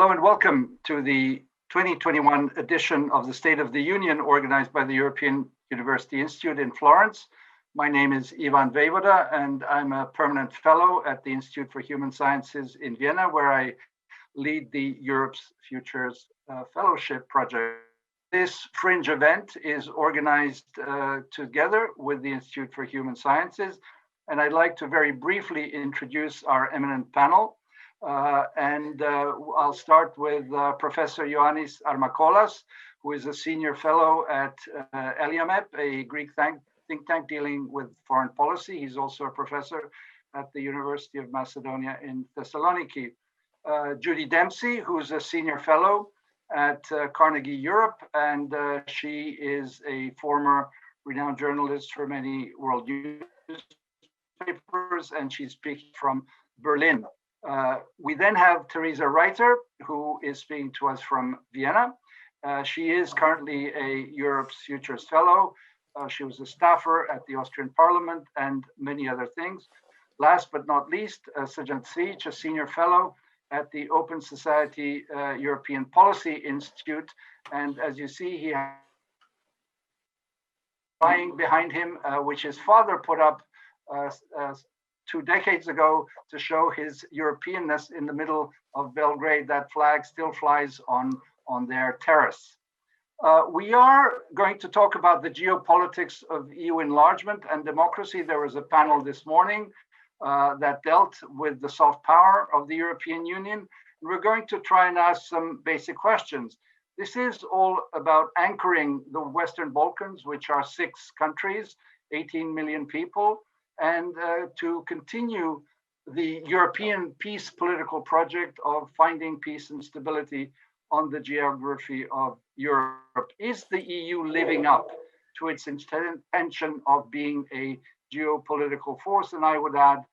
Hello and welcome to the 2021 edition of the State of the Union organized by the European University Institute in Florence. My name is Ivan Vejvoda and I'm a permanent fellow at the Institute for Human Sciences in Vienna, where I lead the Europe's Futures Fellowship project. This fringe event is organized together with the Institute for Human Sciences, and I'd like to very briefly introduce our eminent panel. I'll start with Professor Ioannis Armakolas, who is a senior fellow at Enlargement, a Greek think tank dealing with foreign policy. He's also a professor at the University of Macedonia in Thessaloniki. Judy Dempsey, who's a senior fellow at Carnegie Europe, and she is a former renowned journalist for many world newspapers, and she's speaking from Berlin. We then have Teresa Reiter, who is speaking to us from Vienna. She is currently a Europe's Futures Fellow. She was a staffer at the Austrian Parliament and many other things. Last but not least, Srdjan, a senior fellow at the Open Society European Policy Institute. And as you see, he has lying behind him, which his father put up 2 decades ago to show his Europeanness in the middle of Belgrade. That flag still flies on their terrace. We are going to talk about the geopolitics of EU enlargement and democracy. There was a panel this morning that dealt with the soft power of the European Union. We're going to try and ask some basic questions. This is all about anchoring the Western Balkans, which are 6 countries, 18 million people, and to continue the European peace political project of finding peace and stability on the geography of Europe. Is the EU living up to its intention of being a geopolitical force, and I would add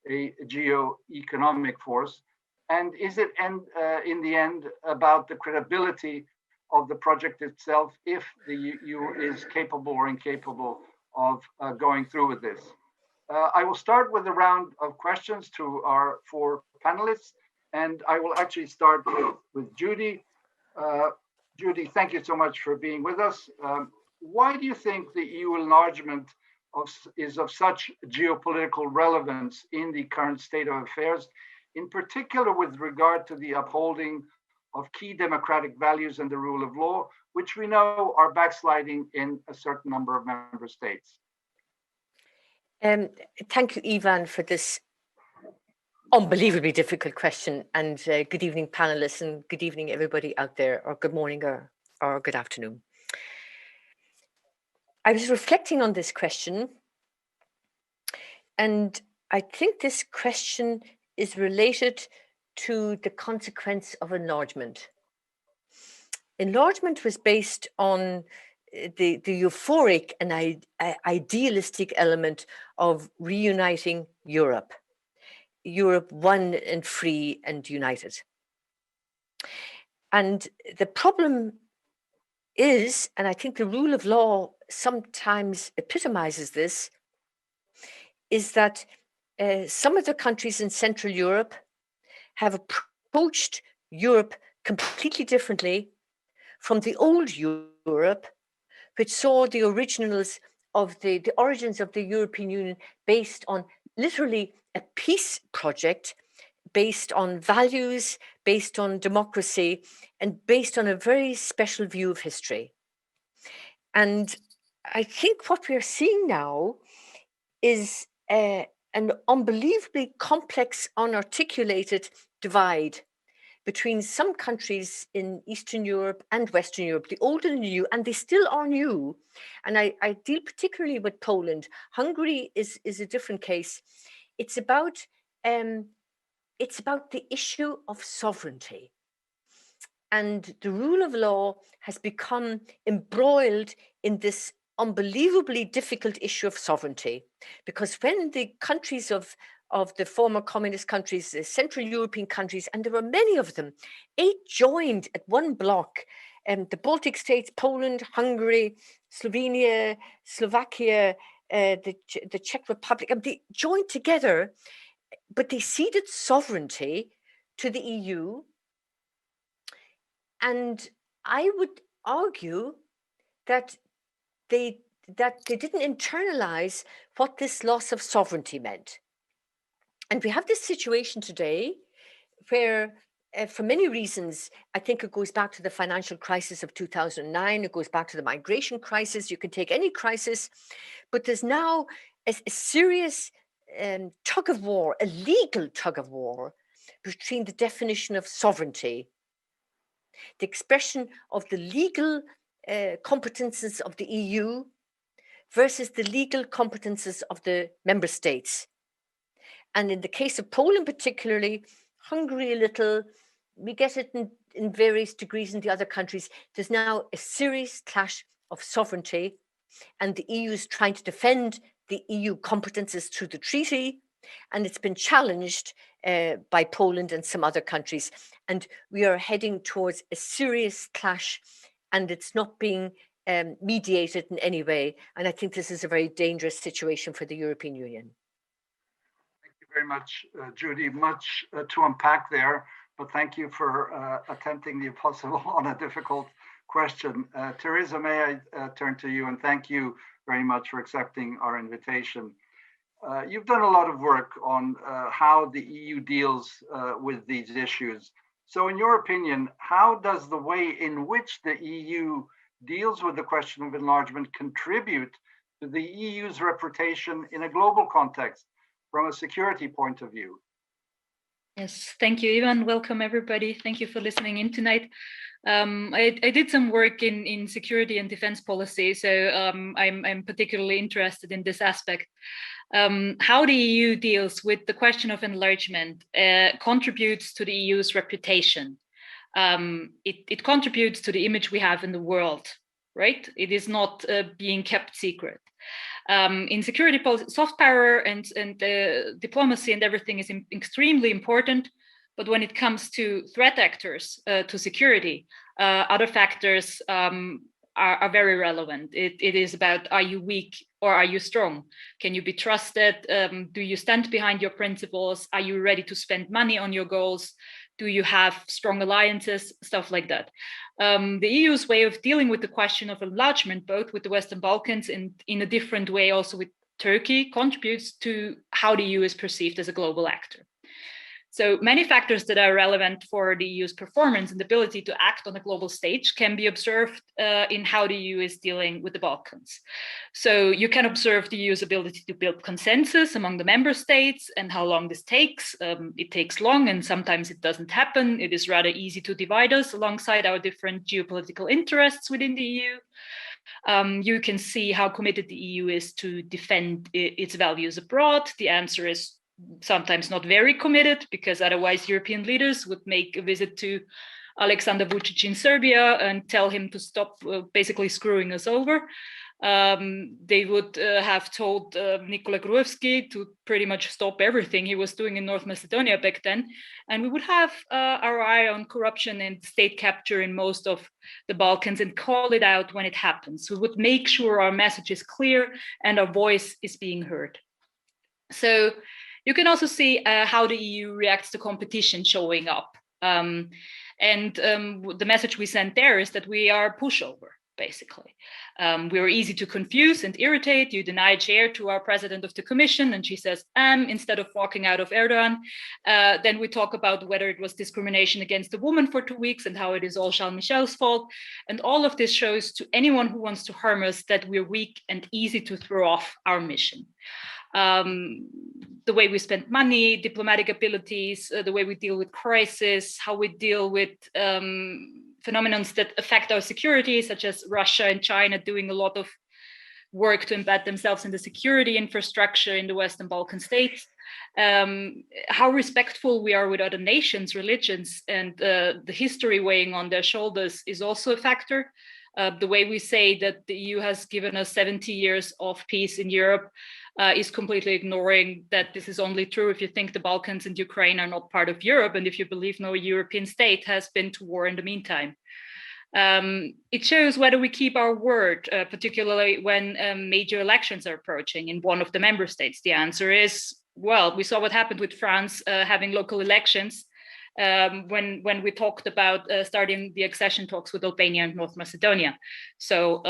a geo-economic force? And is it in the end about the credibility of the project itself, if the EU is capable or incapable of going through with this? I will start with a round of questions to our 4 panelists, and I will actually start with Judy. Judy, thank you so much for being with us. Why do you think the EU enlargement is of such geopolitical relevance in the current state of affairs, in particular with regard to the upholding of key democratic values and the rule of law, which we know are backsliding in a certain number of member states? Thank you, Ivan, for this unbelievably difficult question. And good evening, panelists, and good evening, everybody out there, or good morning or good afternoon. I was reflecting on this question, and I think this question is related to the consequence of enlargement. Enlargement was based on the euphoric and idealistic element of reuniting Europe one and free and united. And the problem is, and I think the rule of law sometimes epitomizes this, is that some of the countries in Central Europe have approached Europe completely differently from the old Europe, which saw the originals of the origins of the European Union based on literally a peace project, based on values, based on democracy, and based on a very special view of history. And I think what we're seeing now is an unbelievably complex, unarticulated divide between some countries in Eastern Europe and Western Europe, the old and the new, and they still are new. And I deal particularly with Poland. Hungary is a different case. It's about the issue of sovereignty. And the rule of law has become embroiled in this unbelievably difficult issue of sovereignty. Because when the countries of the former communist countries, the Central European countries, and there were many of them, 8 joined at one block, the Baltic states, Poland, Hungary, Slovenia, Slovakia, the Czech Republic, they joined together, but they ceded sovereignty to the EU And I would argue that they didn't internalize what this loss of sovereignty meant. And we have this situation today where, for many reasons, I think it goes back to the financial crisis of 2009, it goes back to the migration crisis, you can take any crisis, but there's now a serious tug of war, a legal tug of war between the definition of sovereignty, the expression of the legal competences of the EU versus the legal competences of the member states. And in the case of Poland particularly, Hungary a little, we get it in various degrees in the other countries, there's now a serious clash of sovereignty, and the EU is trying to defend the EU competences through the treaty, and it's been challenged by Poland and some other countries. And we are heading towards a serious clash, and it's not being mediated in any way. And I think this is a very dangerous situation for the European Union. Thank you very much, Judy. Much to unpack there, but thank you for attempting the impossible on a difficult question. Teresa, may I turn to you, and thank you very much for accepting our invitation. You've done a lot of work on how the EU deals with these issues. So in your opinion, how does the way in which the EU deals with the question of enlargement contribute to the EU's reputation in a global context from a security point of view? Yes, thank you, Ivan. Welcome, everybody. Thank you for listening in tonight. I did some work in security and defense policy, so I'm particularly interested in this aspect. How the EU deals with the question of enlargement contributes to the EU's reputation. It contributes to the image we have in the world, right? It is not being kept secret. In security policy, soft power and diplomacy and everything is extremely important. But when it comes to threat actors to security, other factors are very relevant. It is about, are you weak or are you strong? Can you be trusted? Do you stand behind your principles? Are you ready to spend money on your goals? Do you have strong alliances? Stuff like that. The EU's way of dealing with the question of enlargement, both with the Western Balkans and in a different way also with Turkey, contributes to how the EU is perceived as a global actor. So many factors that are relevant for the EU's performance and ability to act on a global stage can be observed in how the EU is dealing with the Balkans. So you can observe the EU's ability to build consensus among the member states and how long this takes. It takes long and sometimes it doesn't happen. It is rather easy to divide us alongside our different geopolitical interests within the EU. You can see how committed the EU is to defend its values abroad. The answer is sometimes not very committed, because otherwise European leaders would make a visit to Alexander Vučić in Serbia and tell him to stop basically screwing us over. They would have told Nikola Gruevski to pretty much stop everything he was doing in North Macedonia back then. And we would have our eye on corruption and state capture in most of the Balkans and call it out when it happens. We would make sure our message is clear and our voice is being heard. So you can also see how the EU reacts to competition showing up. The message we sent there is that we are pushover, basically. We are easy to confuse and irritate. You deny chair to our president of the commission and she says, instead of walking out of Erdogan. Then we talk about whether it was discrimination against a woman for 2 weeks and how it is all Charles Michel's fault. And all of this shows to anyone who wants to harm us that we're weak and easy to throw off our mission. The way we spend money, diplomatic abilities, the way we deal with crisis, how we deal with phenomena that affect our security, such as Russia and China doing a lot of work to embed themselves in the security infrastructure in the Western Balkan states, how respectful we are with other nations, religions, and the history weighing on their shoulders is also a factor. The way we say that the EU has given us 70 years of peace in Europe is completely ignoring that this is only true if you think the Balkans and Ukraine are not part of Europe and if you believe no European state has been to war in the meantime. It shows whether we keep our word, particularly when major elections are approaching in one of the member states. The answer is, well, we saw what happened with France having local elections when we talked about starting the accession talks with Albania and North Macedonia. So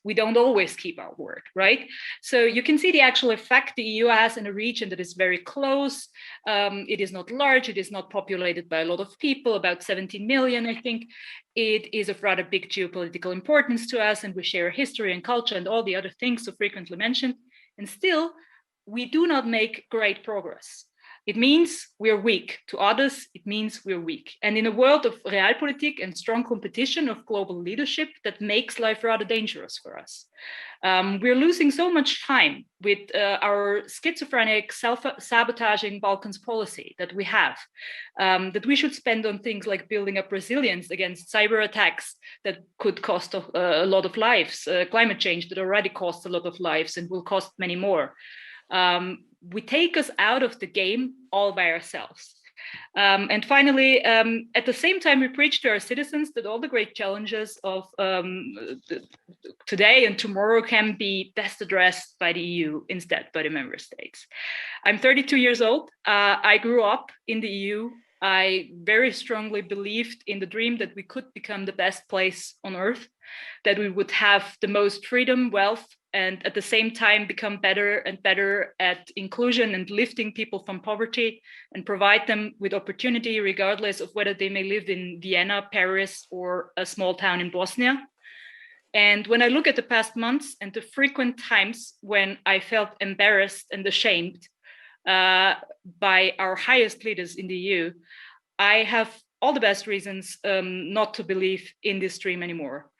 we don't always keep our word, right? So you can see the actual effect the EU has in a region that is very close. It is not large, it is not populated by a lot of people, about 17 million, I think. It is of rather big geopolitical importance to us, and we share history and culture and all the other things so frequently mentioned. And still, we do not make great progress. It means we're weak. To others, it means we're weak. And in a world of realpolitik and strong competition of global leadership, that makes life rather dangerous for us. We're losing so much time with our schizophrenic, self-sabotaging Balkans policy that we have, that we should spend on things like building up resilience against cyber attacks that could cost a lot of lives, climate change that already costs a lot of lives and will cost many more. We take us out of the game all by ourselves. And finally, at the same time, we preach to our citizens that all the great challenges of today and tomorrow can be best addressed by the EU instead by the member states. I'm 32 years old. I grew up in the EU. I very strongly believed in the dream that we could become the best place on earth, that we would have the most freedom, wealth, and at the same time become better and better at inclusion and lifting people from poverty and provide them with opportunity regardless of whether they may live in Vienna, Paris, or a small town in Bosnia. And when I look at the past months and the frequent times when I felt embarrassed and ashamed by our highest leaders in the EU, I have all the best reasons not to believe in this dream anymore.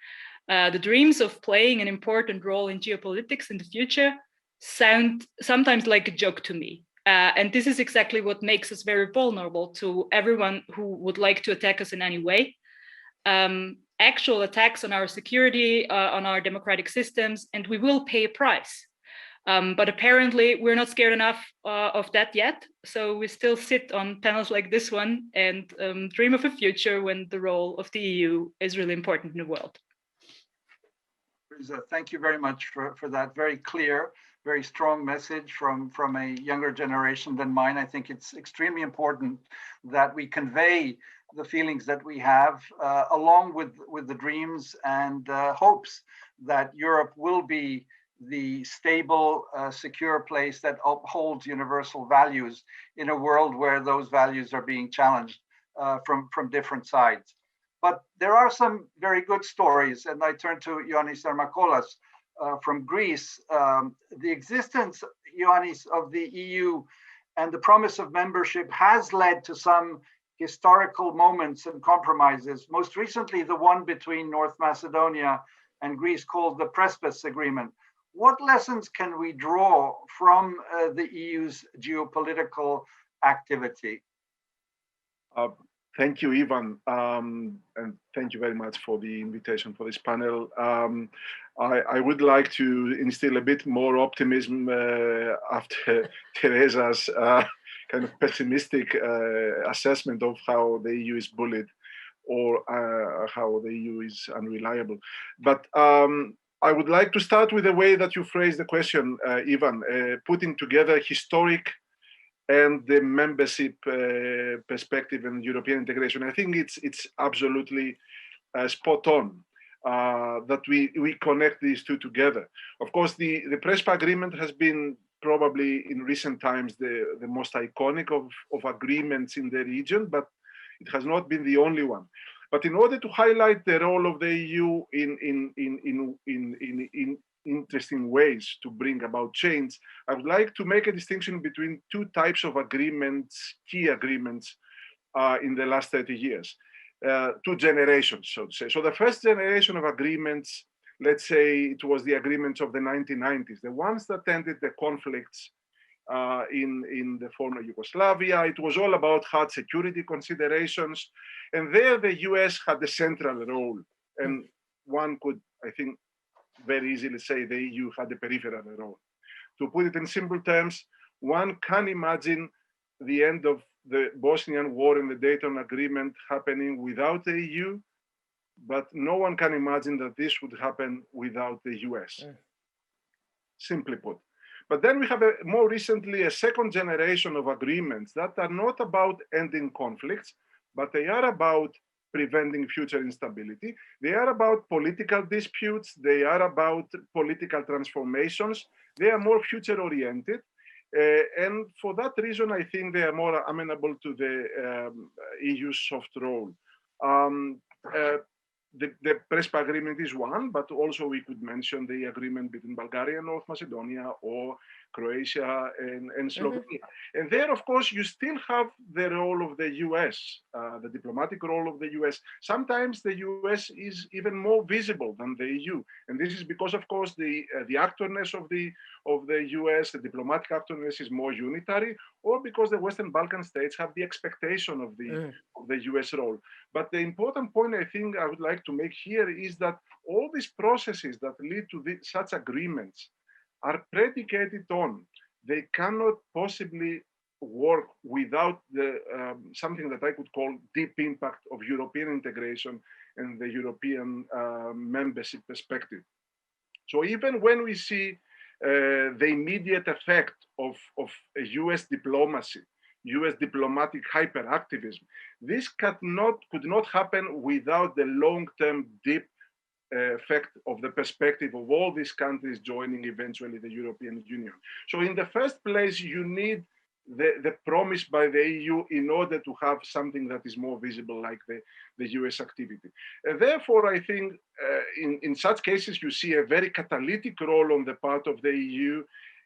The dreams of playing an important role in geopolitics in the future sound sometimes like a joke to me. And this is exactly what makes us very vulnerable to everyone who would like to attack us in any way. Actual attacks on our security, on our democratic systems, and we will pay a price. But apparently we're not scared enough of that yet. So we still sit on panels like this one and dream of a future when the role of the EU is really important in the world. Teresa, thank you very much for that very clear, very strong message from a younger generation than mine. I think it's extremely important that we convey the feelings that we have along with the dreams and hopes that Europe will be the stable, secure place that upholds universal values in a world where those values are being challenged from different sides. But there are some very good stories, and I turn to Ioannis Armakolas from Greece. The existence, Ioannis, of the EU and the promise of membership has led to some historical moments and compromises. Most recently, the one between North Macedonia and Greece called the Prespes Agreement. What lessons can we draw from the EU's geopolitical activity? Thank you, Ivan, and thank you very much for the invitation for this panel. I would like to instill a bit more optimism after Teresa's kind of pessimistic assessment of how the EU is bullied or how the EU is unreliable. But I would like to start with the way that you phrased the question, Ivan, putting together historic and the membership perspective and European integration. I think it's absolutely spot on that we connect these two together. Of course, the Prespa agreement has been probably in recent times the most iconic of agreements in the region, but it has not been the only one. But in order to highlight the role of the EU in interesting ways to bring about change, I would like to make a distinction between two types of agreements, key agreements in the last 30 years, two generations, so to say. So the first generation of agreements, let's say it was the agreements of the 1990s, the ones that ended the conflicts in the former Yugoslavia. It was all about hard security considerations. And there the US had the central role. And one could, I think, very easily say the EU had a peripheral role. To put it in simple terms, one can imagine the end of the Bosnian War and the Dayton Agreement happening without the EU, but no one can imagine that this would happen without the US, simply put. But then we have more recently a second generation of agreements that are not about ending conflicts, but they are about preventing future instability. They are about political disputes. They are about political transformations. They are more future-oriented. And for that reason, I think they are more amenable to the EU's soft role. The Prespa agreement is one, but also we could mention the agreement between Bulgaria and North Macedonia, or Croatia and Slovenia. And there, of course, you still have the role of the US, the diplomatic role of the US. Sometimes the US is even more visible than the EU. And this is because, of course, the actorness of the US, the diplomatic actorness is more unitary, or because the Western Balkan states have the expectation of the US role. But the important point I think I would like to make here is that all these processes that lead to such agreements are predicated on, they cannot possibly work without something that I could call deep impact of European integration and the European membership perspective. So even when we see the immediate effect of US diplomacy, US diplomatic hyperactivism, this could not happen without the long-term deep effect of the perspective of all these countries joining eventually the European Union. So in the first place, you need the promise by the EU in order to have something that is more visible like the US activity. Therefore, I think in such cases, you see a very catalytic role on the part of the EU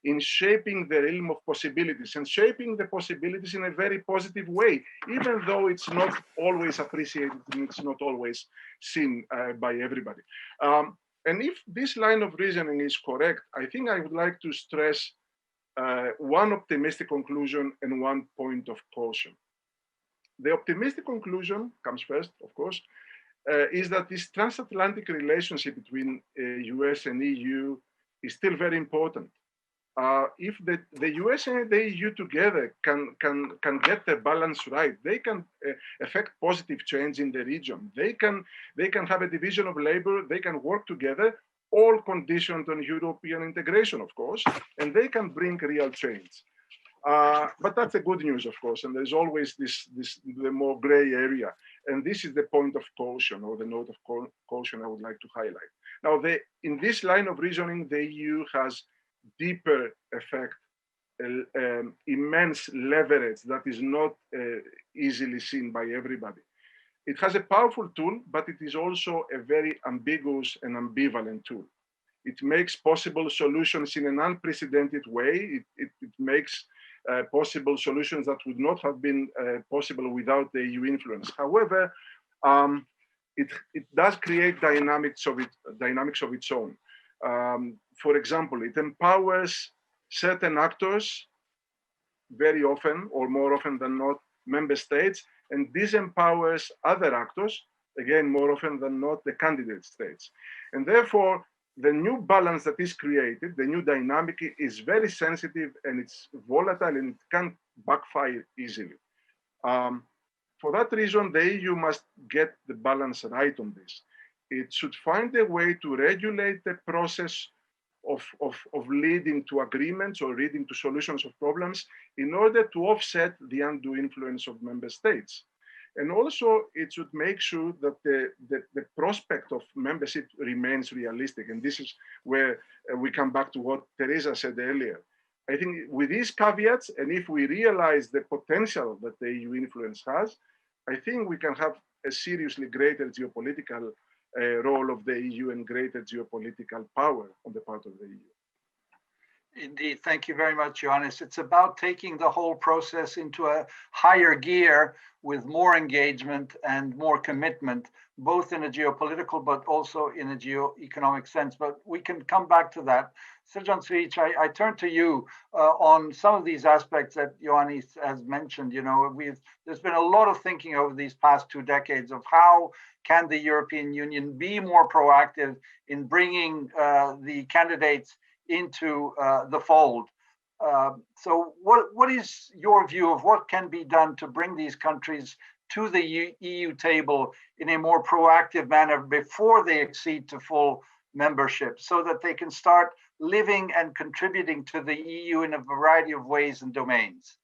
in shaping the realm of possibilities and shaping the possibilities in a very positive way, even though it's not always appreciated and it's not always seen by everybody. And if this line of reasoning is correct, I think I would like to stress one optimistic conclusion and one point of caution. The optimistic conclusion comes first, of course, is that this transatlantic relationship between US and EU is still very important. If the US and the EU together can get the balance right, they can affect positive change in the region. They can have a division of labor. They can work together, all conditioned on European integration, of course, and they can bring real change. But that's the good news, of course, and there's always the more gray area, and this is the point of caution, or the note of caution I would like to highlight. Now, in this line of reasoning, the EU has deeper effect, immense leverage that is not easily seen by everybody. It has a powerful tool, but it is also a very ambiguous and ambivalent tool. It makes possible solutions in an unprecedented way. It makes possible solutions that would not have been possible without the EU influence. However, it does create dynamics of its own. For example, it empowers certain actors very often, or more often than not, member states, and disempowers other actors, again, more often than not, the candidate states. And therefore, the new balance that is created, the new dynamic, is very sensitive and it's volatile and it can backfire easily. For that reason, the EU must get the balance right on this. It should find a way to regulate the process of leading to agreements or leading to solutions of problems in order to offset the undue influence of member states. And also, it should make sure that the prospect of membership remains realistic. And this is where we come back to what Teresa said earlier. I think with these caveats, and if we realize the potential that the EU influence has, I think we can have a seriously greater geopolitical role of the EU and greater geopolitical power on the part of the EU. Indeed, thank you very much, Ioannis. It's about taking the whole process into a higher gear with more engagement and more commitment, both in a geopolitical but also in a geo-economic sense. But we can come back to that. Srdjan Cvijic, I turn to you on some of these aspects that Ioannis has mentioned. You know, there's been a lot of thinking over these past 2 decades of how can the European Union be more proactive in bringing the candidates into the fold. So what is your view of what can be done to bring these countries to the EU table in a more proactive manner before they accede to full membership, so that they can start living and contributing to the EU in a variety of ways and domains?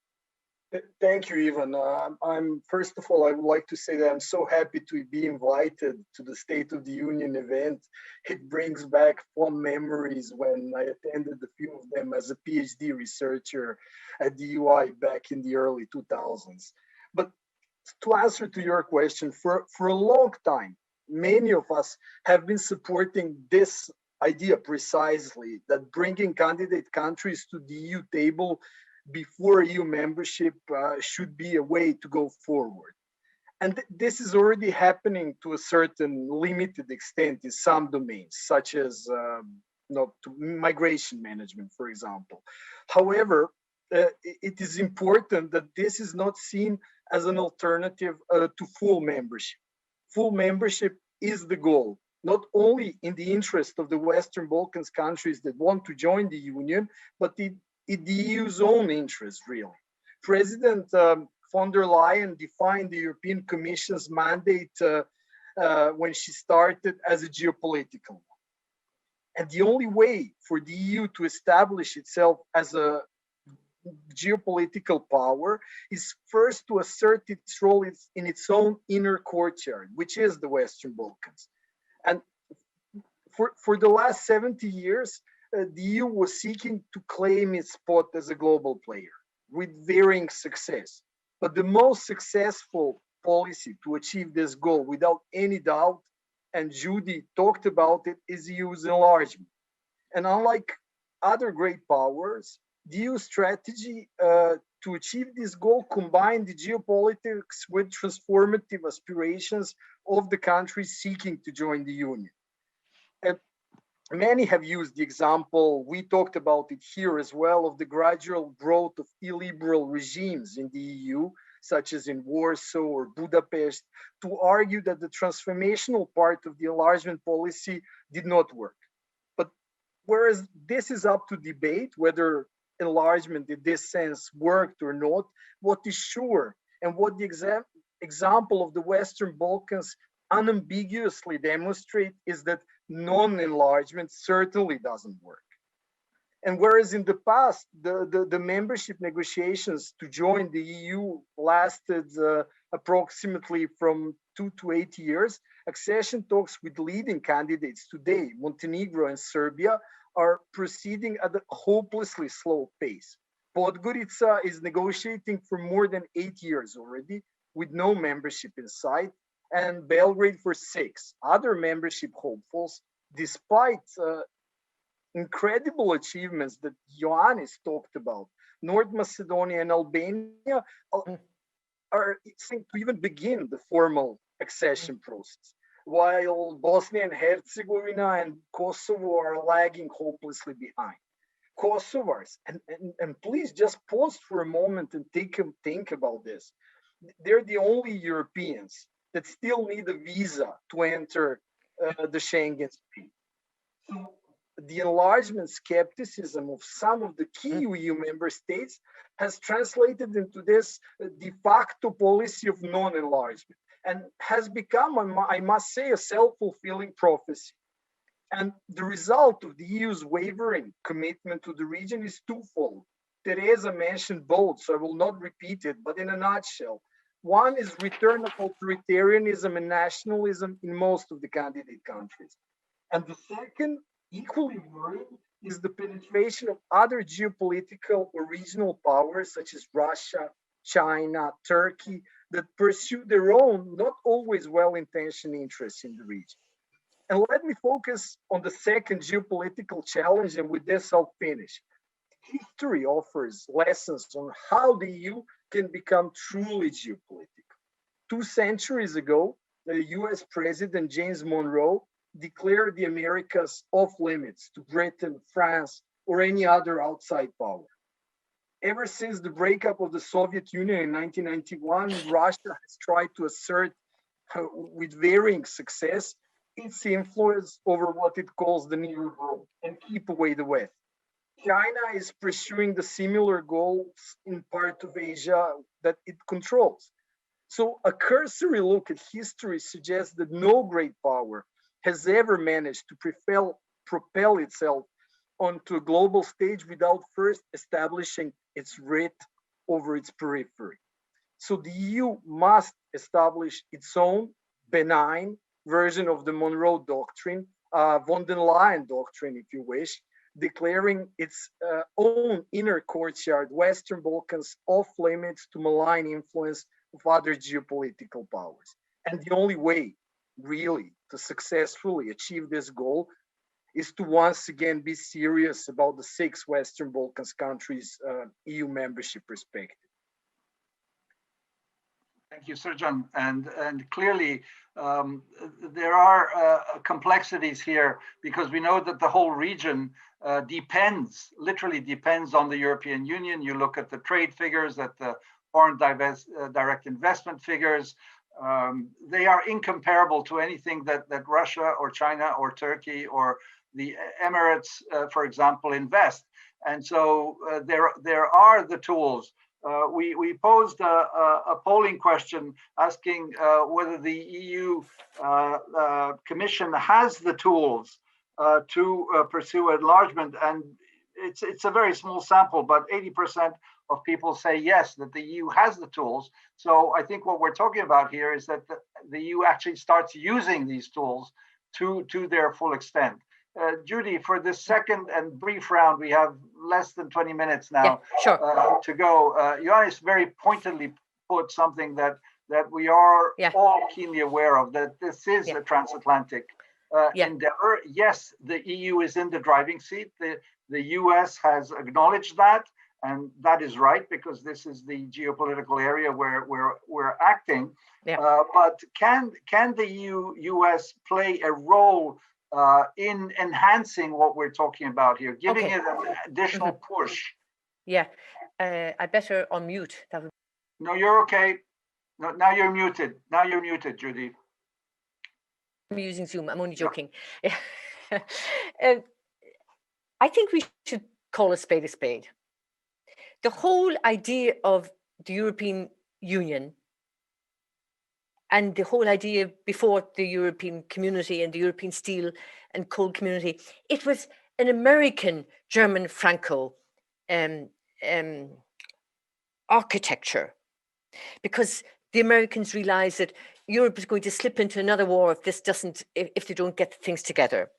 Thank you, Ivan. I'm first of all, I would like to say that I'm so happy to be invited to the State of the Union event. It brings back fond memories when I attended a few of them as a PhD researcher at the UI back in the early 2000s. But to answer to your question, for a long time, many of us have been supporting this idea precisely, that bringing candidate countries to the EU table before EU membership should be a way to go forward. And this is already happening to a certain limited extent in some domains, such as migration management, for example. However, it is important that this is not seen as an alternative to full membership. Full membership is the goal, not only in the interest of the Western Balkans countries that want to join the Union, but in the EU's own interest, really. President von der Leyen defined the European Commission's mandate when she started as a geopolitical one. And the only way for the EU to establish itself as a geopolitical power is first to assert its role in its own inner courtyard, which is the Western Balkans. And for the last 70 years, the EU was seeking to claim its spot as a global player with varying success. But the most successful policy to achieve this goal, without any doubt, and Judy talked about it, is EU's enlargement. And unlike other great powers, the EU strategy to achieve this goal combined the geopolitics with transformative aspirations of the countries seeking to join the Union. And many have used the example, we talked about it here as well, of the gradual growth of illiberal regimes in the EU, such as in Warsaw or Budapest, to argue that the transformational part of the enlargement policy did not work. But whereas this is up to debate, whether enlargement in this sense worked or not, what is sure and what the example of the Western Balkans unambiguously demonstrate is that non-enlargement certainly doesn't work. And whereas in the past, the membership negotiations to join the EU lasted approximately from 2 to 8 years, accession talks with leading candidates today, Montenegro and Serbia, are proceeding at a hopelessly slow pace. Podgorica is negotiating for more than 8 years already, with no membership in sight, and Belgrade for 6. Other membership hopefuls, despite incredible achievements that Ioannis talked about, North Macedonia and Albania are seeking to even begin the formal accession process, while Bosnia and Herzegovina and Kosovo are lagging hopelessly behind. Kosovars, and please just pause for a moment and think about this. They're the only Europeans that still need a visa to enter the Schengen space. So the enlargement skepticism of some of the key EU member states has translated into this de facto policy of non-enlargement and has become, I must say, a self-fulfilling prophecy. And the result of the EU's wavering commitment to the region is twofold. Teresa mentioned both, so I will not repeat it, but in a nutshell, one is return of authoritarianism and nationalism in most of the candidate countries. And the second, equally worrying, is the penetration of other geopolitical or regional powers such as Russia, China, Turkey, that pursue their own, not always well-intentioned interests in the region. And let me focus on the second geopolitical challenge, and with this I'll finish. History offers lessons on how the EU can become truly geopolitical. 2 centuries ago, the US President James Monroe declared the Americas off limits to Britain, France, or any other outside power. Ever since the breakup of the Soviet Union in 1991, Russia has tried to assert, with varying success, its influence over what it calls the New World and keep away the West. China is pursuing the similar goals in part of Asia that it controls. So a cursory look at history suggests that no great power has ever managed to propel itself onto a global stage without first establishing its writ over its periphery. So the EU must establish its own benign version of the Monroe Doctrine, von der Leyen Doctrine, if you wish, declaring its own inner courtyard, Western Balkans, off limits to malign influence of other geopolitical powers. And the only way, really, to successfully achieve this goal is to once again be serious about the 6 Western Balkans countries' EU membership perspective. Thank you, Srdjan. And clearly, there are complexities here because we know that the whole region literally depends on the European Union. You look at the trade figures, at the foreign direct investment figures. They are incomparable to anything that Russia or China or Turkey or the Emirates, for example, invest. And so there are the tools. We posed a polling question asking whether the EU Commission has the tools to pursue enlargement, and it's a very small sample, but 80% of people say yes, that the EU has the tools. So I think what we're talking about here is that the EU actually starts using these tools to their full extent. Judy, for this second and brief round, we have less than 20 minutes now to go. Ioannis very pointedly put something that we are all keenly aware of, that this is a transatlantic endeavor. Yes, the EU is in the driving seat. The US has acknowledged that, and that is right, because this is the geopolitical area where we're acting. But can the US play a role in enhancing what we're talking about here, giving it an additional push? I better unmute. No, you're okay. No, now you're muted. Now you're muted, Judy. I'm using Zoom. I'm only joking. I think we should call a spade a spade. The whole idea of the European Union and the whole idea before the European community and the European steel and coal community, it was an American German Franco architecture, because the Americans realized that Europe is going to slip into another war if they don't get things together.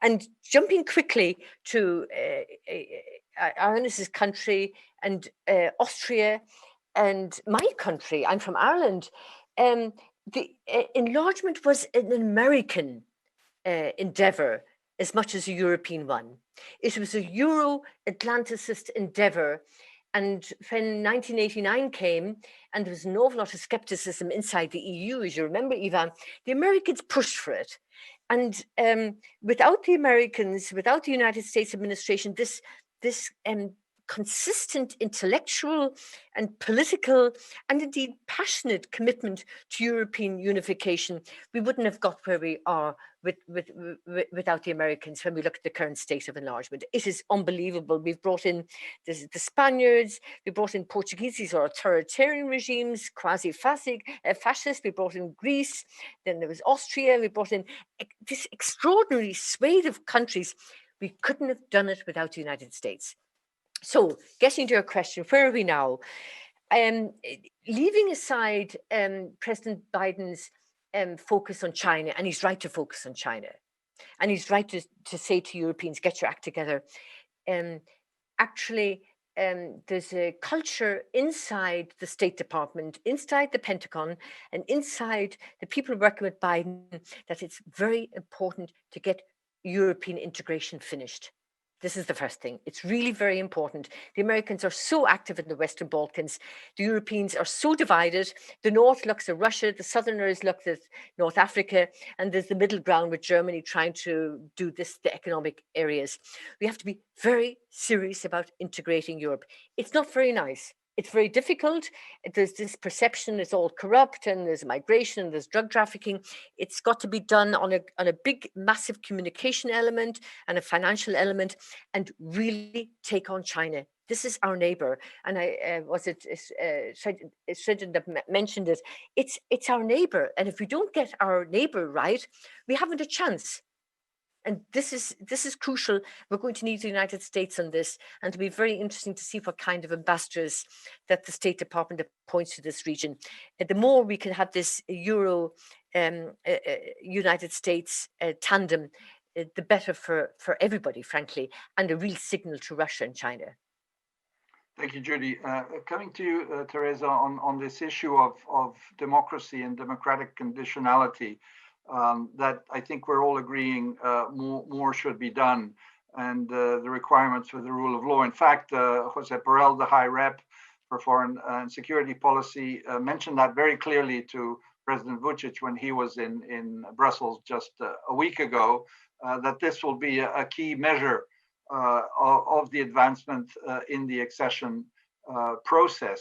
And jumping quickly to Ioannis's country and Austria and my country, I'm from Ireland. The enlargement was an American endeavor as much as a European one. It was a Euro-Atlanticist endeavor. And when 1989 came, and there was an awful lot of skepticism inside the EU, as you remember, Ivan, the Americans pushed for it. And without the Americans, without the United States administration, this consistent intellectual and political and indeed passionate commitment to European unification, we wouldn't have got where we are without the Americans when we look at the current state of enlargement. It is unbelievable. We've brought in the Spaniards, we brought in Portuguese, these are authoritarian regimes, quasi-fascist, we brought in Greece, then there was Austria, we brought in this extraordinary swathe of countries. We couldn't have done it without the United States. So, getting to your question, where are we now? Leaving aside President Biden's focus on China, and he's right to focus on China, and he's right to say to Europeans, get your act together. Actually, there's a culture inside the State Department, inside the Pentagon, and inside the people working with Biden that it's very important to get European integration finished. This is the first thing. It's really very important. The Americans are so active in the Western Balkans. The Europeans are so divided. The North looks at Russia, the Southerners look at North Africa, and there's the middle ground with Germany trying to do this, the economic areas. We have to be very serious about integrating Europe. It's not very nice. It's very difficult. There's this perception it's all corrupt, and there's migration, and there's drug trafficking. It's got to be done on a big, massive communication element and a financial element, and really take on China. This is our neighbor. And Srdjan that mentioned it. It's our neighbor. And if we don't get our neighbor right, we haven't a chance. and this is crucial. We're going to need the United States on this, and it'll be very interesting to see what kind of ambassadors that the State Department appoints to this region. The more we can have this Euro United States tandem, the better for everybody, frankly, and a real signal to Russia and China. Thank you, Judy. Coming to you, Teresa, on this issue of democracy and democratic conditionality, that I think we're all agreeing more should be done, and the requirements for the rule of law. In fact, Josep Borrell, the High Rep for Foreign and Security Policy, mentioned that very clearly to President Vučić when he was in Brussels just a week ago, that this will be a key measure of the advancement in the accession process.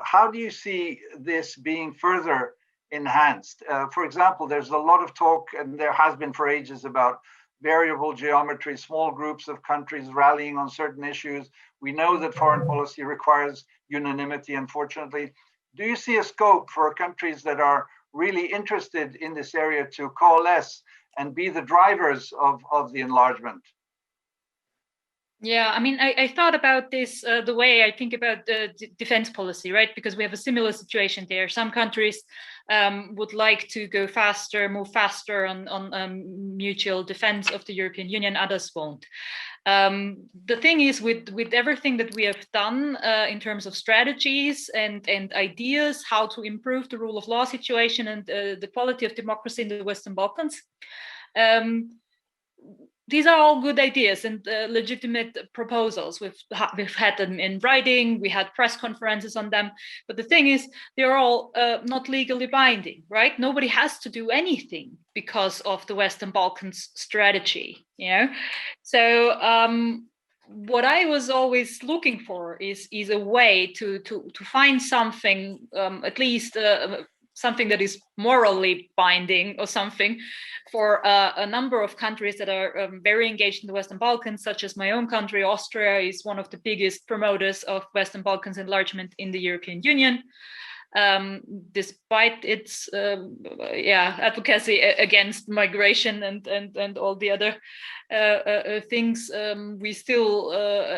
How do you see this being further enhanced? For example, there's a lot of talk, and there has been for ages, about variable geometry, small groups of countries rallying on certain issues. We know that foreign policy requires unanimity, unfortunately. Do you see a scope for countries that are really interested in this area to coalesce and be the drivers of the enlargement? Yeah, I mean, I thought about this the way I think about defense policy, right? Because we have a similar situation there. Some countries would like to go faster, move faster on mutual defense of the European Union, others won't. The thing is, with everything that we have done in terms of strategies and ideas, how to improve the rule of law situation and the quality of democracy in the Western Balkans, these are all good ideas and legitimate proposals. We've had them in writing, we had press conferences on them, but the thing is, they're all not legally binding, right? Nobody has to do anything because of the Western Balkans strategy, you know? So what I was always looking for is a way to find something, at least something that is morally binding or something for a number of countries that are very engaged in the Western Balkans, such as my own country. Austria is one of the biggest promoters of Western Balkans enlargement in the European Union. Despite its advocacy against migration and all the other things, we still,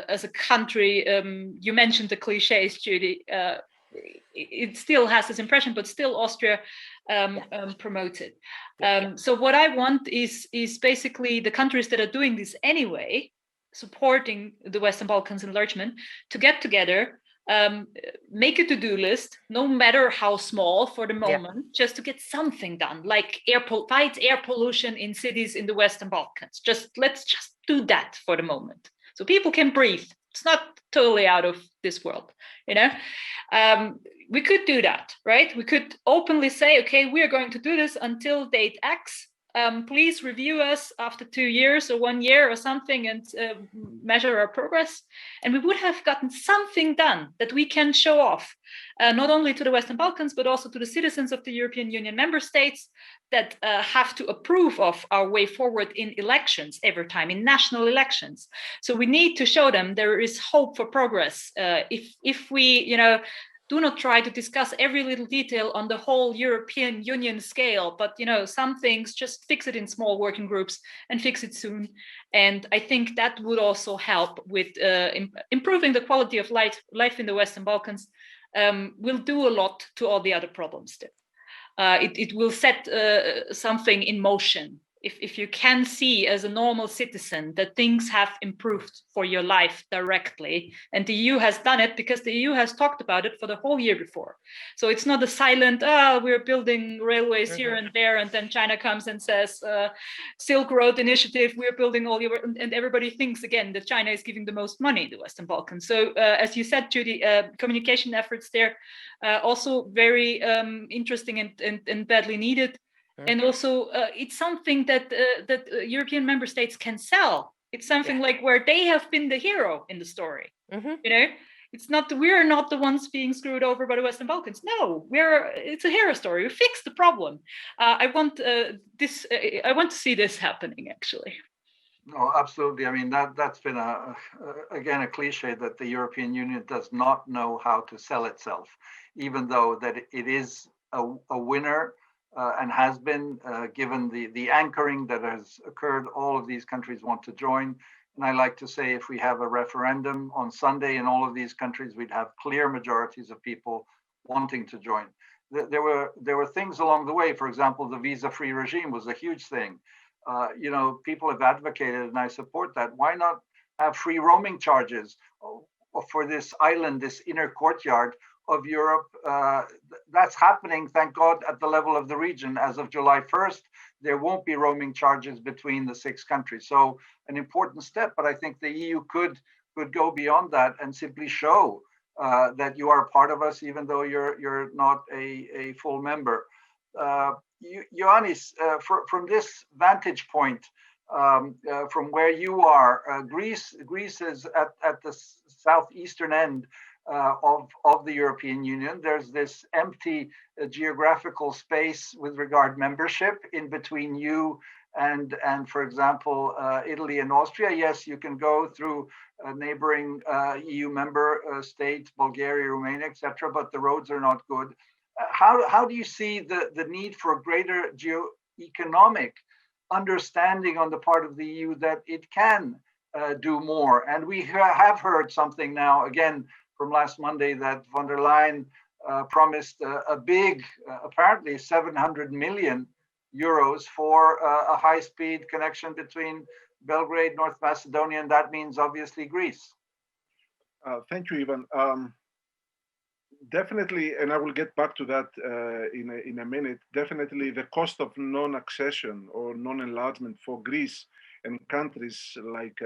as a country, you mentioned the cliches, Judy, it still has this impression, but still Austria promotes it. So what I want is basically the countries that are doing this anyway, supporting the Western Balkans enlargement, to get together, make a to-do list, no matter how small for the moment, just to get something done, like fight air pollution in cities in the Western Balkans. Let's just do that for the moment, so people can breathe. It's not totally out of this world, you know. We could do that, right? We could openly say, okay, we are going to do this until date X. Please review us after 2 years or 1 year or something and measure our progress. And we would have gotten something done that we can show off, not only to the Western Balkans, but also to the citizens of the European Union member states that have to approve of our way forward in elections every time, in national elections. So we need to show them there is hope for progress. If we, you know, do not try to discuss every little detail on the whole European Union scale, but, you know, some things just fix it in small working groups and fix it soon. And I think that would also help with improving the quality of life in the Western Balkans. Will do a lot to all the other problems there. It will set something in motion. If you can see as a normal citizen that things have improved for your life directly, and the EU has done it because the EU has talked about it for the whole year before. So it's not a silent, we're building railways here and there, and then China comes and says, Silk Road Initiative, we're building all your, and everybody thinks again that China is giving the most money in the Western Balkans. So as you said, Judy, communication efforts there also very interesting and badly needed. And also, it's something that European member states can sell. It's something like where they have been the hero in the story. You know, it's not we're not the ones being screwed over by the Western Balkans. No, it's a hero story. We fixed the problem. I want to see this happening, actually. No, absolutely. I mean, that's been again a cliche that the European Union does not know how to sell itself, even though that it is a winner and has been, given the anchoring that has occurred. All of these countries want to join. And I like to say, if we have a referendum on Sunday in all of these countries, we'd have clear majorities of people wanting to join. There were things along the way. For example, the visa-free regime was a huge thing. People have advocated, and I support that. Why not have free roaming charges for this island, this inner courtyard of Europe? That's happening, thank God, at the level of the region. As of July 1st, there won't be roaming charges between the 6 countries. So an important step, but I think the EU could go beyond that and simply show that you are a part of us, even though you're not a full member. Ioannis, from this vantage point, from where you are, Greece is at the southeastern end of the European Union. There's this empty geographical space with regard membership in between you and for example, Italy and Austria. Yes, you can go through a neighboring EU member state, Bulgaria, Romania, etc., but the roads are not good. How do you see the need for greater geo-economic understanding on the part of the EU that it can do more? And we have heard something now, again, from last Monday, that von der Leyen promised a big, apparently 700 million euros for a high-speed connection between Belgrade, North Macedonia, and that means obviously Greece. Thank you, Ivan. Definitely, and I will get back to that in a minute. Definitely, the cost of non-accession or non-enlargement for Greece and countries like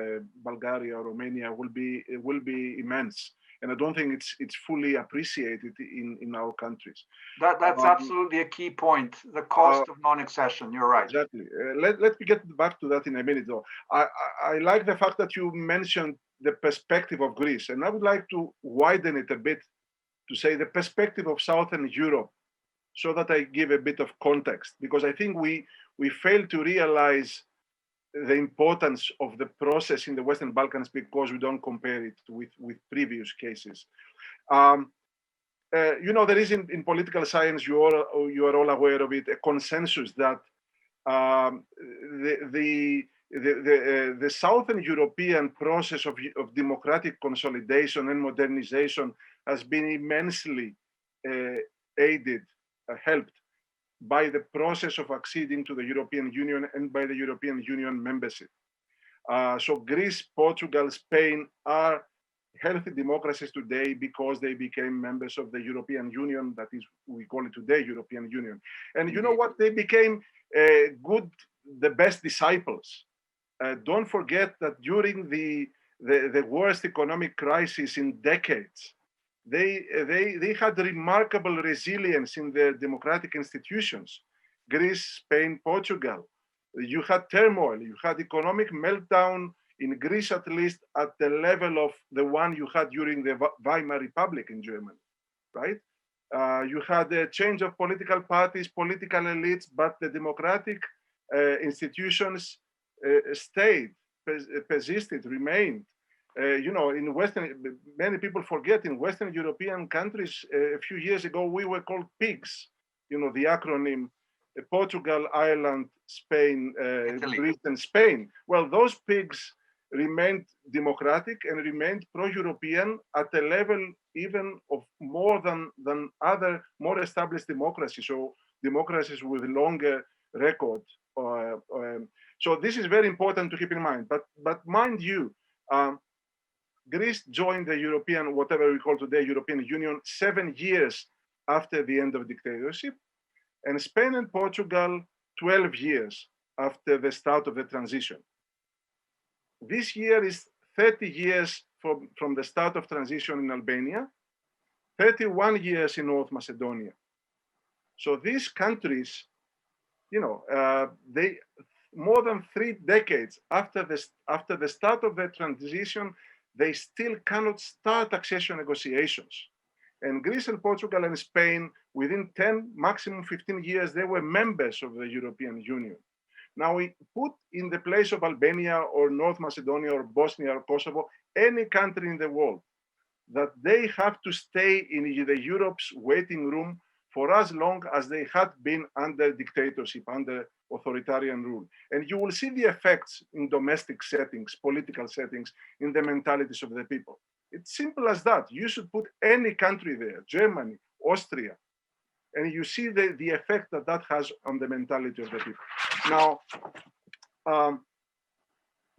Bulgaria or Romania will be immense, and I don't think it's fully appreciated in our countries. That's absolutely a key point. The cost of non-accession. You're right. Exactly. Let me get back to that in a minute, though. I like the fact that you mentioned the perspective of Greece, and I would like to widen it a bit to say the perspective of Southern Europe, so that I give a bit of context, because I think we fail to realize the importance of the process in the Western Balkans because we don't compare it with previous cases. There is in political science, you are all aware of it, a consensus that the Southern European process of democratic consolidation and modernization has been immensely aided, helped by the process of acceding to the European Union and by the European Union membership. So Greece, Portugal, Spain are healthy democracies today because they became members of the European Union. That is, we call it today European Union. And you know what? They became the best disciples. Don't forget that during the worst economic crisis in decades, they had remarkable resilience in their democratic institutions. Greece, Spain, Portugal. You had turmoil, you had economic meltdown in Greece, at least at the level of the one you had during the Weimar Republic in Germany, right? You had a change of political parties, political elites, but the democratic institutions stayed, persisted, remained. In Western, many people forget, in Western European countries, a few years ago, we were called pigs. The acronym Portugal, Ireland, Spain, Greece, and Spain. Well, those pigs remained democratic and remained pro-European at a level even of more than other more established democracies, so democracies with longer record. So this is very important to keep in mind. But mind you, Greece joined the European, whatever we call today, European Union, 7 years after the end of dictatorship, and Spain and Portugal 12 years after the start of the transition. This year is 30 years from the start of transition in Albania, 31 years in North Macedonia. So these countries, they more than 3 decades after the start of the transition, they still cannot start accession negotiations. And Greece and Portugal and Spain, within 10, maximum 15 years, they were members of the European Union. Now we put in the place of Albania or North Macedonia or Bosnia or Kosovo, any country in the world, that they have to stay in the Europe's waiting room for as long as they had been under dictatorship, under authoritarian rule. And you will see the effects in domestic settings, political settings, in the mentalities of the people. It's simple as that. You should put any country there, Germany, Austria, and you see the effect that that has on the mentality of the people. Now,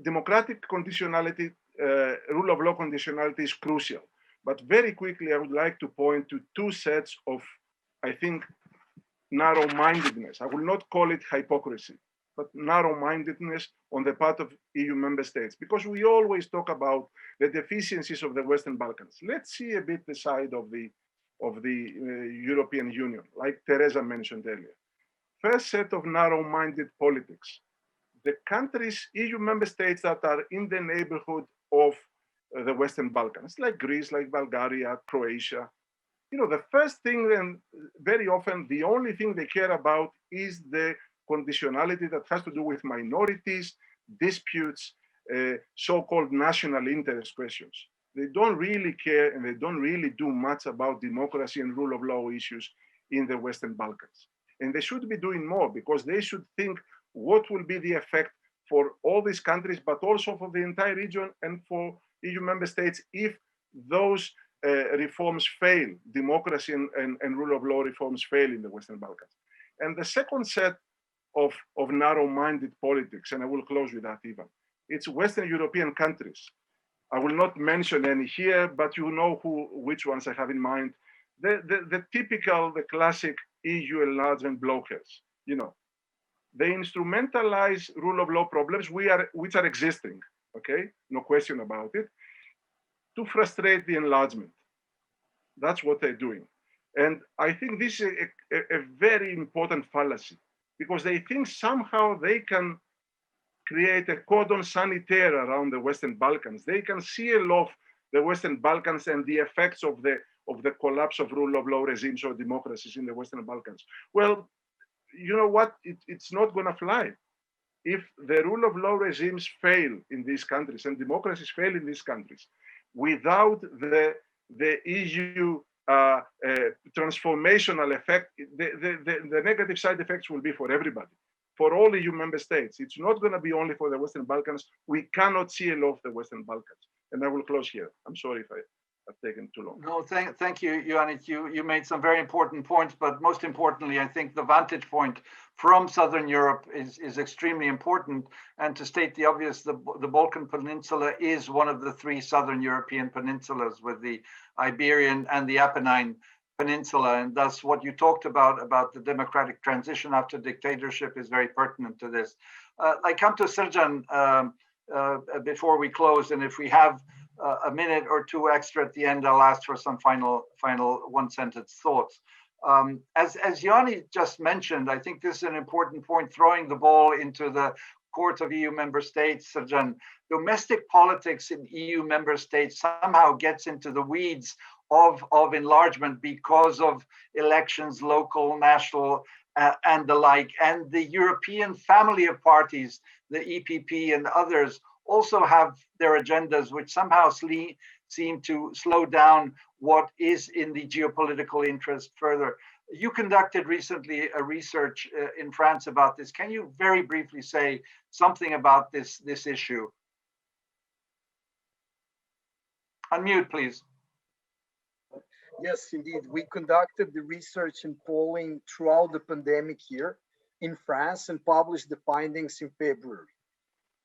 democratic conditionality, rule of law conditionality is crucial. But very quickly, I would like to point to two sets of, I think, narrow-mindedness. I will not call it hypocrisy, but narrow-mindedness on the part of EU member states, because we always talk about the deficiencies of the Western Balkans. Let's see a bit the side of the European Union, like Teresa mentioned earlier. First set of narrow-minded politics. The countries, EU member states that are in the neighborhood of the Western Balkans, like Greece, like Bulgaria, Croatia, you know, the first thing, and very often the only thing they care about is the conditionality that has to do with minorities, disputes, so-called national interest questions. They don't really care and they don't really do much about democracy and rule of law issues in the Western Balkans. And they should be doing more, because they should think what will be the effect for all these countries, but also for the entire region and for EU member states if those reforms fail, democracy and rule of law reforms fail in the Western Balkans. And the second set of narrow-minded politics, and I will close with that, Ivan, it's Western European countries. I will not mention any here, but you know which ones I have in mind. The typical, the classic EU enlargement blowheads, you know. They instrumentalize rule of law problems which are existing, okay? No question about it, to frustrate the enlargement. That's what they're doing. And I think this is a very important fallacy, because they think somehow they can create a cordon sanitaire around the Western Balkans. They can seal off the Western Balkans and the effects of the collapse of rule of law regimes or democracies in the Western Balkans. Well, you know what? It's not going to fly. If the rule of law regimes fail in these countries and democracies fail in these countries, without the EU transformational effect, the negative side effects will be for everybody, for all EU member states. It's not going to be only for the Western Balkans. We cannot seal off the Western Balkans. And I will close here. I'm sorry if I've taken too long. No, thank you, Ioannis. You made some very important points, but most importantly, I think the vantage point from Southern Europe is extremely important. And to state the obvious, the Balkan Peninsula is one of the three Southern European peninsulas, with the Iberian and the Apennine Peninsula. And thus what you talked about the democratic transition after dictatorship is very pertinent to this. I come to Srdjan before we close, and if we have a minute or two extra at the end, I'll ask for some final one-sentence thoughts. As Ioannis just mentioned, I think this is an important point, throwing the ball into the court of EU member states. Srdjan, domestic politics in EU member states somehow gets into the weeds of enlargement because of elections, local, national, and the like. And the European family of parties, the EPP and others, also have their agendas which somehow seem to slow down what is in the geopolitical interest further. You conducted recently a research in France about this. Can you very briefly say something about this issue? Unmute, please. Yes, indeed. We conducted the research and polling throughout the pandemic year in France and published the findings in February.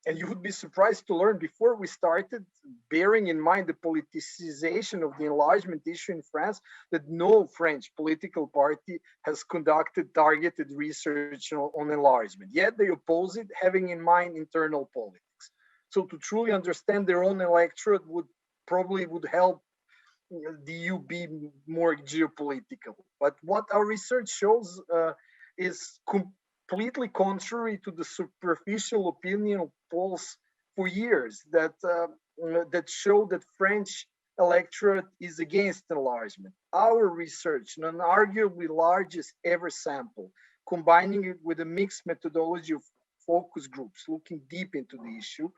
And you would be surprised to learn, before we started, bearing in mind the politicization of the enlargement issue in France, that no French political party has conducted targeted research on enlargement. Yet they oppose it, having in mind internal politics. So to truly understand their own electorate would help the EU be more geopolitical. But what our research shows is completely contrary to the superficial opinion of polls for years that show that French electorate is against enlargement. Our research, an arguably largest ever sample, combining it with a mixed methodology of focus groups looking deep into the issue,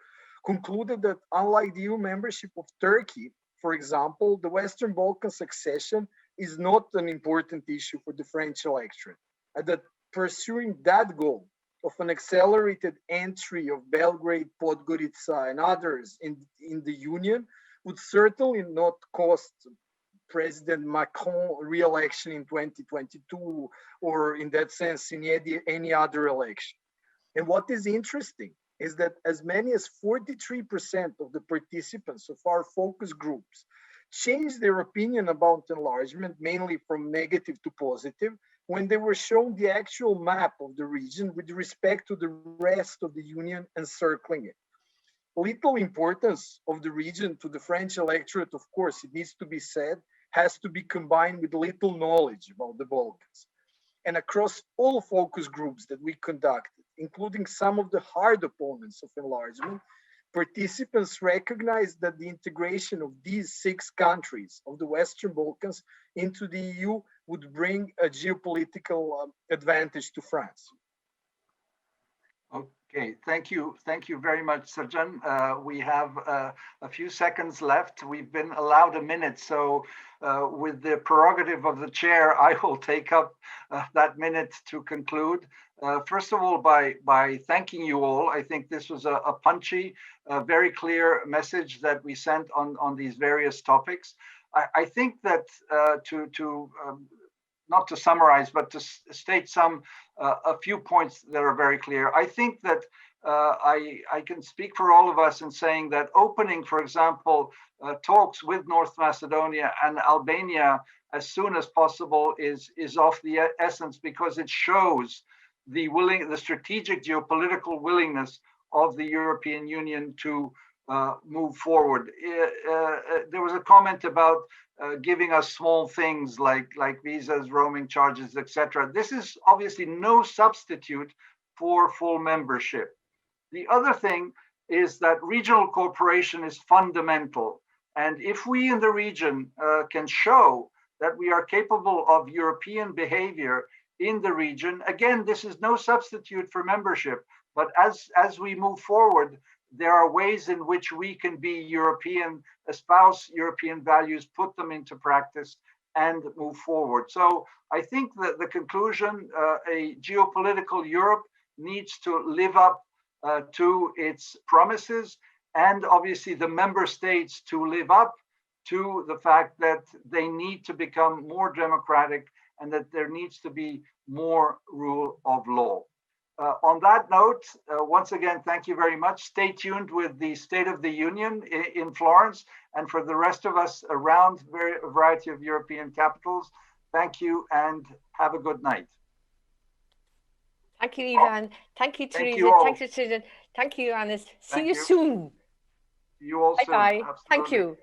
concluded that unlike the EU membership of Turkey, for example, the Western Balkans accession is not an important issue for the French electorate, and that pursuing that goal of an accelerated entry of Belgrade, Podgorica, and others in the Union would certainly not cost President Macron re-election in 2022, or in that sense, in any other election. And what is interesting is that as many as 43% of the participants of our focus groups changed their opinion about enlargement, mainly from negative to positive, when they were shown the actual map of the region with respect to the rest of the Union encircling it. Little importance of the region to the French electorate, of course, it needs to be said, has to be combined with little knowledge about the Balkans. And across all focus groups that we conducted, including some of the hard opponents of enlargement, participants recognized that the integration of these 6 countries of the Western Balkans into the EU would bring a geopolitical advantage to France. Okay, thank you very much, Srdjan. We have a few seconds left. We've been allowed a minute, so with the prerogative of the chair, I will take up that minute to conclude. First of all, by thanking you all. I think this was a punchy, very clear message that we sent on these various topics. I think that not to summarize, but to state a few points that are very clear. I think that I can speak for all of us in saying that opening, for example, talks with North Macedonia and Albania as soon as possible is of the essence, because it shows the strategic geopolitical willingness of the European Union to move forward. There was a comment about giving us small things like visas, roaming charges, etc. This is obviously no substitute for full membership. The other thing is that regional cooperation is fundamental. And if we in the region can show that we are capable of European behavior in the region, again, this is no substitute for membership. But as we move forward, there are ways in which we can be European, espouse European values, put them into practice, and move forward. So I think that the conclusion, a geopolitical Europe needs to live up to its promises, and obviously the member states to live up to the fact that they need to become more democratic and that there needs to be more rule of law. On that note, once again, thank you very much. Stay tuned with the State of the Union in Florence, and for the rest of us around a variety of European capitals, thank you and have a good night. Thank you, Ivan. Thank you, Teresa. Thank you, Srdjan. Thank you, Ioannis. See you soon. You also. Bye-bye. Thank you.